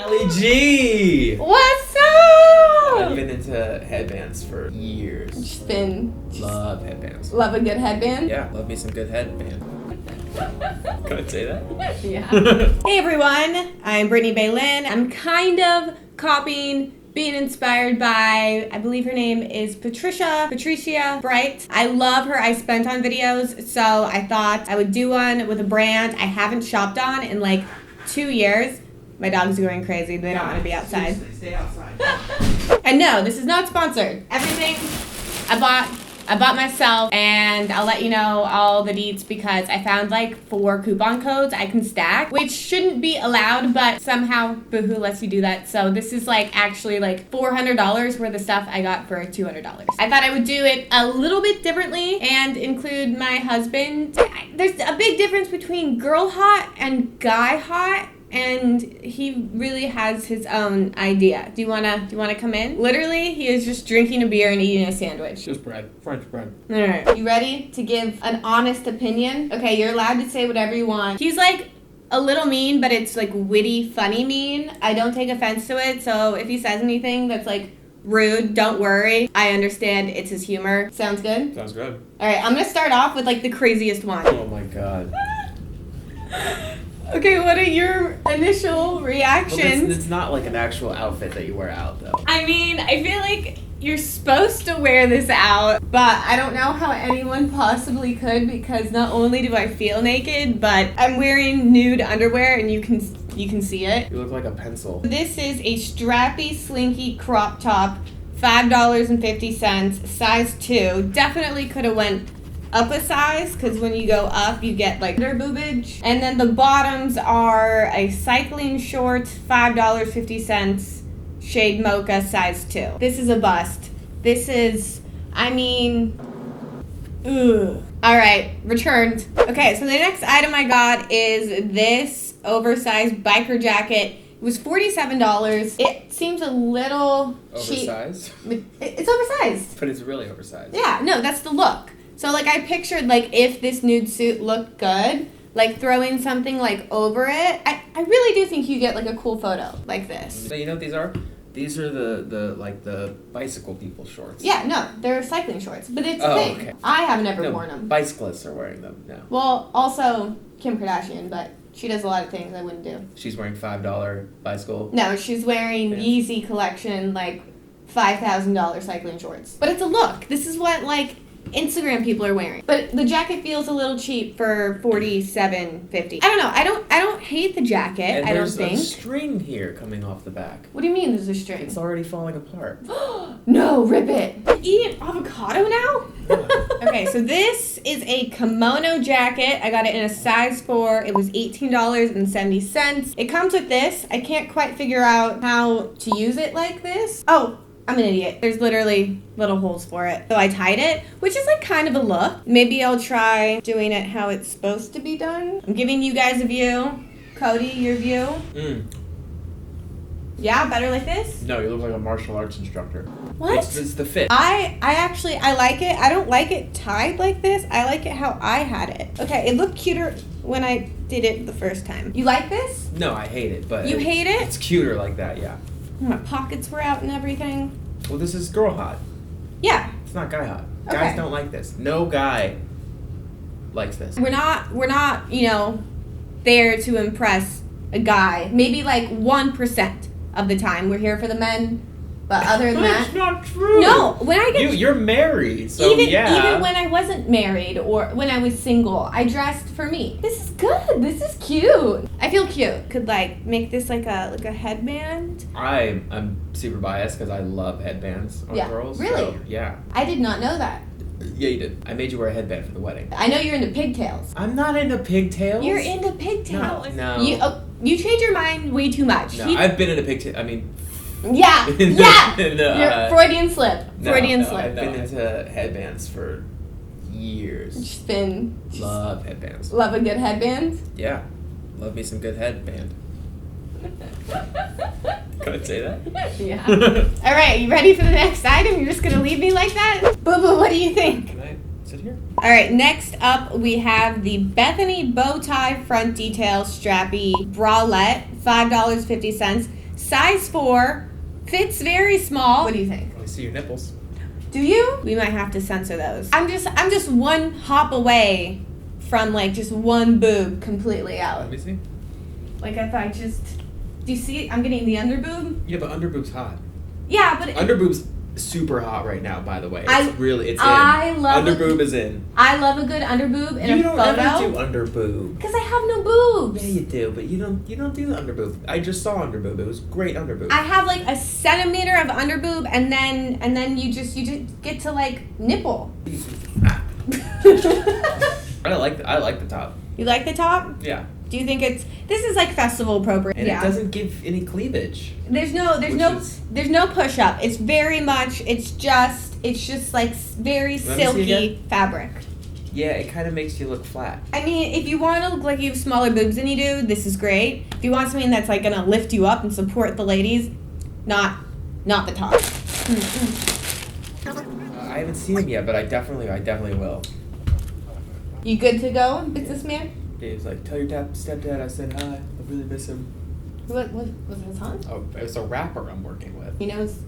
Allie G! What's up? I've been into headbands for years. Just been... Love headbands. Love a good headband? Yeah, love me some good headband. Can I say that? Yeah. Hey everyone, I'm Brittany Balyn. I'm kind of copying, being inspired by, I believe her name is Patricia Bright. I love her I Spent On videos, so I thought I would do one with a brand I haven't shopped on in like 2 years. My dog's going crazy. They don't want to be outside. Stay outside. And no, this is not sponsored. Everything I bought myself, and I'll let you know all the deets because I found like 4 coupon codes I can stack, which shouldn't be allowed, but somehow Boohoo lets you do that. So this is like actually like $400 worth of stuff I got for $200. I thought I would do it a little bit differently and include my husband. There's a big difference between girl hot and guy hot. And he really has his own idea. Do you wanna come in? Literally, he is just drinking a beer and eating a sandwich. Just bread. French bread. All right. You ready to give an honest opinion? Okay, you're allowed to say whatever you want. He's like a little mean, but it's like witty, funny mean. I don't take offense to it, so if he says anything that's like rude, don't worry. I understand it's his humor. Sounds good? Sounds good. All right, I'm gonna start off with like the craziest one. Oh my god. Okay, what are your initial reactions? Well, it's not like an actual outfit that you wear out, though. I mean, I feel like you're supposed to wear this out, but I don't know how anyone possibly could because not only do I feel naked, but I'm wearing nude underwear and you can see it. You look like a pencil. This is a Strappy Slinky crop top, $5.50, size 2. Definitely could have went up a size because when you go up you get like under boobage. And then the bottoms are a cycling short, $5.50, shade mocha, size 2. This is a bust. This is, I mean, ugh. All right, returned. Okay, so the next item I got is this oversized biker jacket. It was $47. It seems a little cheap. Oversized? It's oversized. But it's really oversized. Yeah, no, that's the look. So, like, I pictured, like, if this nude suit looked good, like, throwing something, like, over it. I really do think you get, like, a cool photo like this. So you know what these are? These are the bicycle people shorts. Yeah, no, they're cycling shorts. But it's a Oh, thing. okay. I haven't ever worn them. Bicyclists are wearing them now. Well, also Kim Kardashian, but she does a lot of things I wouldn't do. She's wearing $5 bicycle. No, she's wearing Yeezy collection, like, $5,000 cycling shorts. But it's a look. This is what, like, Instagram people are wearing. But the jacket feels a little cheap for $47.50. I don't know. I don't hate the jacket, And I don't there's think. a string here coming off the back. What do you mean there's a string? It's already falling apart. No, rip it. You're eating avocado now? Okay, so this is a kimono jacket. I got it in a size 4. It was $18.70. It comes with this. I can't quite figure out how to use it like this. Oh, I'm an idiot. There's literally little holes for it. So I tied it, which is like kind of a look. Maybe I'll try doing it how it's supposed to be done. I'm giving you guys a view. Cody, your view. Yeah, better like this? No, you look like a martial arts instructor. What? It's the fit. I actually like it. I don't like it tied like this. I like it how I had it. Okay, it looked cuter when I did it the first time. You like this? No, I hate it, but... You hate it? It's cuter like that, yeah. My pockets were out and everything. Well, this is girl hot. Yeah. It's not guy hot. Okay. Guys don't like this. No guy likes this. We're not, you know, there to impress a guy. Maybe like 1% of the time. We're here for the men. But other than that, That's not true. No, when I get you're married, so even when I wasn't married or when I was single, I dressed for me. This is good. This is cute. I feel cute. Could like make this like a headband. I'm super biased because I love headbands on girls. Really? So, yeah. I did not know that. Yeah, you did. I made you wear a headband for the wedding. I know you're into pigtails. I'm not into pigtails. You're into pigtails. No. You change your mind way too much. No, I've been into pigtails. I mean. Yeah. You're Freudian slip. Freudian slip. I've been into headbands for years. Just been. Love headbands. Love a good headband? Yeah. Love me some good headband. Can I say that? Yeah. All right, you ready for the next item? You're just going to leave me like that? Boo-boo, what do you think? Can I sit here? All right, next up we have the Bethany bow tie front detail strappy bralette, $5.50. size 4, fits very small. What do you think? I see your nipples. Do you? We might have to censor those. I'm just one hop away from like just one boob completely out. Let me see. Like if I just, do you see? I'm getting the under boob. Yeah, but under boob's hot. Yeah, but Under boob's super hot right now. By the way, it's I in. love Under boob is in. I love a good under boob in a photo. You don't ever do under boob. Because I have no boobs. Yeah, you do, but you don't do the under boob. I just saw under boob. It was great under boob. I have like a centimeter of under boob, and then you just get to like nipple. I like the top. You like the top? Yeah. Do you think this is like festival appropriate? And it doesn't give any cleavage. There's no push up. It's very much. It's just like very silky fabric. Yeah, it kind of makes you look flat. I mean, if you want to look like you have smaller boobs than you do, this is great. If you want something that's like gonna lift you up and support the ladies, not the top. I haven't seen him yet, but I definitely will. You good to go, businessman? Dave's like, tell your stepdad I said hi. I really miss him. What was it on? Oh, it's a rapper I'm working with. He knows.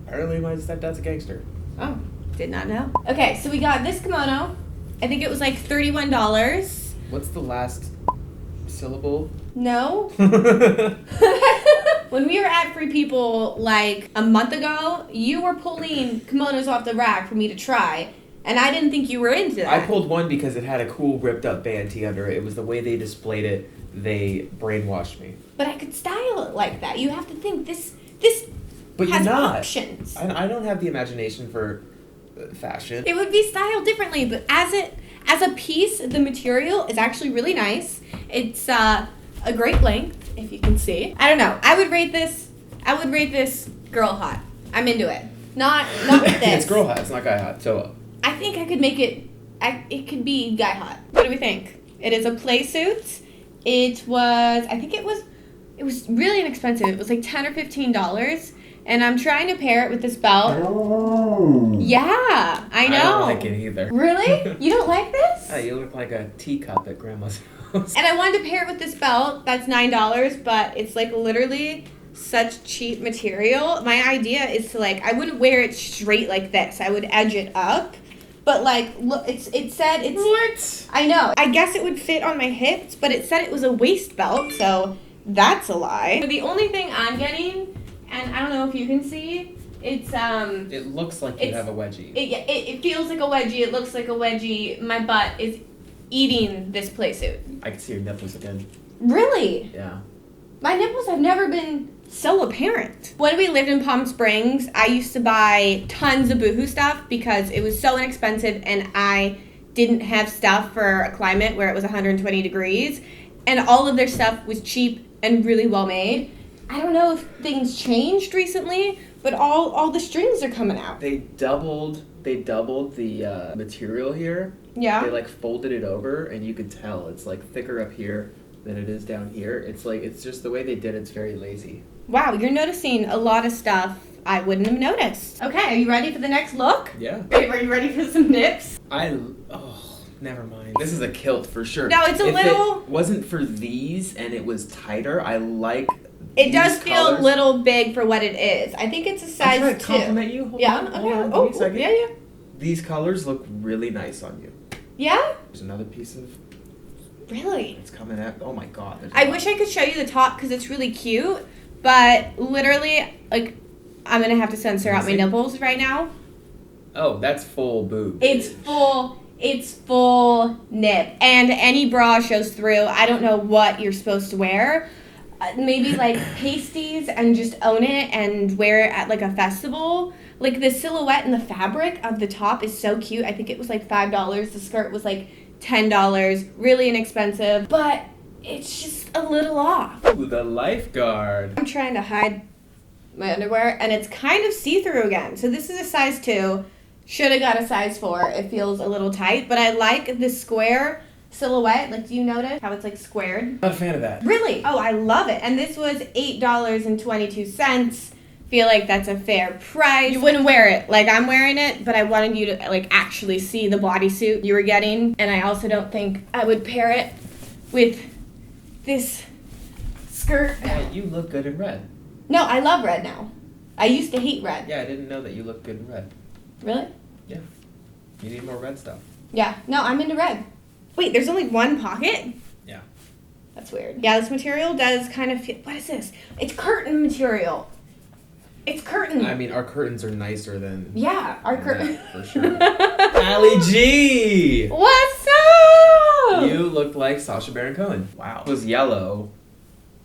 Apparently my stepdad's a gangster. Oh, did not know. Okay, so we got this kimono. I think it was like $31. What's the last syllable? No. When we were at Free People like a month ago, you were pulling kimonos off the rack for me to try. And I didn't think you were into that. I pulled one because it had a cool ripped up band tee under it. It was the way they displayed it. They brainwashed me. But I could style it like that. You have to think this but has you're not. options. I don't have the imagination for fashion. It would be styled differently, but as a piece, the material is actually really nice. It's a great length, if you can see. I don't know. I would rate this girl hot. I'm into it. Not with this. It's girl hot. It's not guy hot. So I think I could make it. It could be guy hot. What do we think? It is a play suit. It was really inexpensive. It was like $10 or $15, and I'm trying to pair it with this belt. Oh. Yeah, I know. I don't like it either. Really? You don't like this? You look like a teacup at grandma's house. And I wanted to pair it with this belt. That's $9, but it's like literally such cheap material. My idea is to I wouldn't wear it straight like this. I would edge it up. But look, it said it's. What? I know. I guess it would fit on my hips, but it said it was a waist belt, so that's a lie. So the only thing I'm getting, and I don't know if you can see, it's It looks like you have a wedgie. It feels like a wedgie. It looks like a wedgie. My butt is eating this playsuit. I can see your nipples again. Really? Yeah. My nipples have never been so apparent. When we lived in Palm Springs, I used to buy tons of Boohoo stuff because it was so inexpensive and I didn't have stuff for a climate where it was 120 degrees. And all of their stuff was cheap and really well made. I don't know if things changed recently, but all the strings are coming out. They doubled the material here. Yeah. They folded it over and you could tell it's thicker up here than it is down here. It's just the way they did it's very lazy. Wow, you're noticing a lot of stuff I wouldn't have noticed. Okay, are you ready for the next look? Yeah. Are you ready for some nips? Never mind. This is a kilt for sure. No, it's if it wasn't for these and it was tighter, I like it does feel a little big for what it is. I think it's a size 2. I'm trying to compliment you. Hold on. Oh, yeah. These colors look really nice on you. Yeah? There's another piece of... Really? It's coming out. Oh my god. I wish I could show you the top because it's really cute, but literally, I'm going to have to censor out my nipples right now. Oh, that's full boob. It's full nip. And any bra shows through. I don't know what you're supposed to wear. Maybe pasties and just own it and wear it at a festival. The silhouette and the fabric of the top is so cute. I think it was $5. The skirt was $10. Really inexpensive, but it's just a little off. Ooh, the lifeguard. I'm trying to hide my underwear and it's kind of see-through again. So this is a size 2. Should have got a size 4. It feels a little tight, but I like the square silhouette. Do you notice how it's squared? Not a fan of that. Really? Oh, I love it. And this was $8.22. Feel like that's a fair price. You wouldn't wear it like I'm wearing it, but I wanted you to actually see the bodysuit you were getting. And I also don't think I would pair it with this skirt. Yeah, you look good in red. No, I love red now. I used to hate red. Yeah, I didn't know that you look good in red. Really? Yeah. You need more red stuff. Yeah. No, I'm into red. Wait, there's only one pocket? Yeah. That's weird. Yeah, this material does kind of feel... What is this? It's curtain material. It's curtain. I mean, our curtains are nicer than... Yeah, our curtain. For sure. Allie G! What's up? You look like Sacha Baron Cohen. Wow. If it was yellow,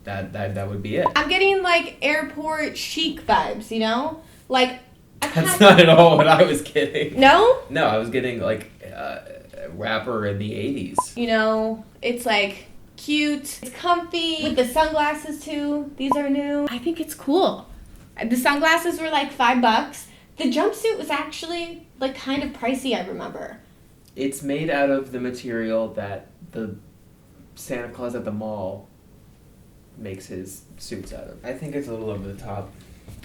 that would be it. I'm getting, like, airport chic vibes, you know? Like... That's not at all what I was getting. No? No, I was getting, like, a rapper in the 80s. You know, it's, like, cute. It's comfy. With the sunglasses, too. These are new. I think it's cool. The sunglasses were, like, $5. The jumpsuit was actually, like, kind of pricey, I remember. It's made out of the material that the Santa Claus at the mall makes his suits out of. I think it's a little over the top.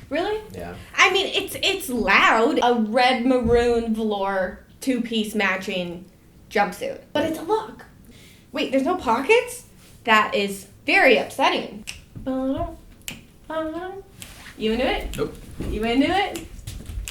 Really? Yeah. I mean, it's loud. A red maroon velour 2-piece matching jumpsuit. But it's a look. Wait, there's no pockets? That is very upsetting. You into it? Nope. You into it?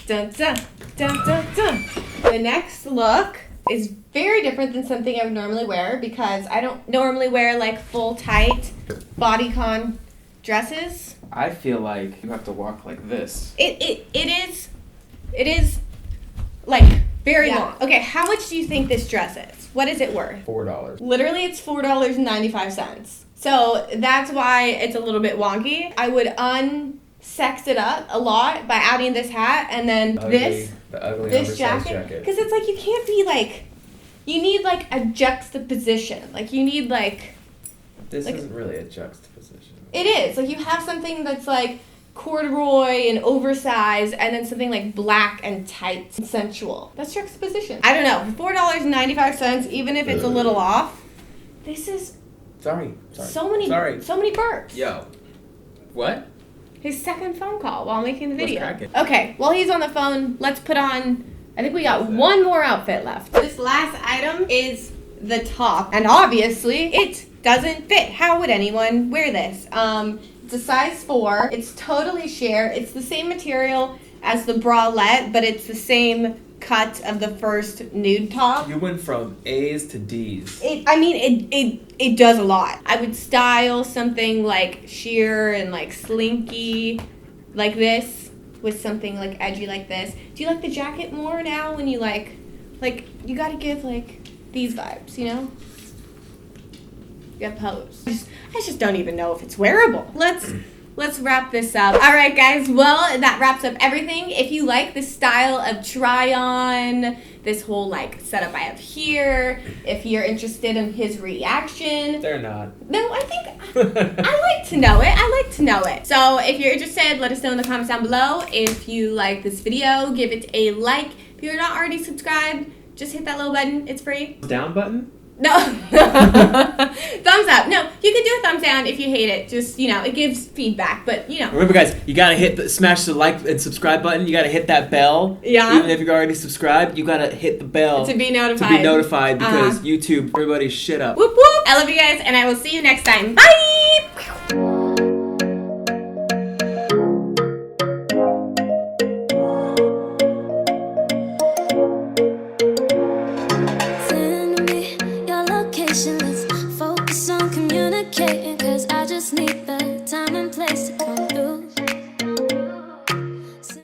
Dun dun dun dun dun. The next look is very different than something I would normally wear because I don't normally wear like full tight bodycon dresses. I feel like you have to walk like this. It is like very Yeah. long. Okay, how much do you think this dress is? What is it worth? $4. Literally, it's $4.95. So that's why it's a little bit wonky. I would unsex it up a lot by adding this hat and then The this ugly this oversized jacket. Because it's like you can't be like, you need like a juxtaposition. Like you need like, This like- isn't really a juxtaposition. it is. Like you have something that's like corduroy and oversized and then something like black and tight and sensual. That's juxtaposition. I don't know. For $4.95, even if it's a little off, this is Sorry. so many burps. Yo. What? His second phone call while making the What's video. cracking? Okay, while he's on the phone, let's put on, I think we got one more outfit left. This last item is the top, and obviously it doesn't fit. How would anyone wear this? It's a size 4. It's totally sheer. It's the same material as the bralette, but it's the same cut of the first nude top. You went from A's to D's. It does a lot. I would style something like sheer and like slinky like this with something like edgy like this. Do you like the jacket more now when you like you gotta give like these vibes, you know? You gotta pose. I just don't even know if it's wearable. Let's wrap this up. All right, guys. Well, that wraps up everything. If you like this style of try-on, this whole like setup I have here, if you're interested in his reaction, They're not. no, I think I like to know it. I like to know it. So if you're interested, let us know in the comments down below. If you like this video, give it a like. If you're not already subscribed, just hit that little button. It's free. Down button? No. Thumbs up. No, you can do a thumbs down if you hate it. Just, you know, it gives feedback, but, you know. Remember, guys, you gotta smash the like and subscribe button. You gotta hit that bell. Yeah. Even if you're already subscribed, you gotta hit the bell To be notified. To be notified because YouTube, everybody's shit up. Whoop, whoop. I love you guys, and I will see you next time. Bye!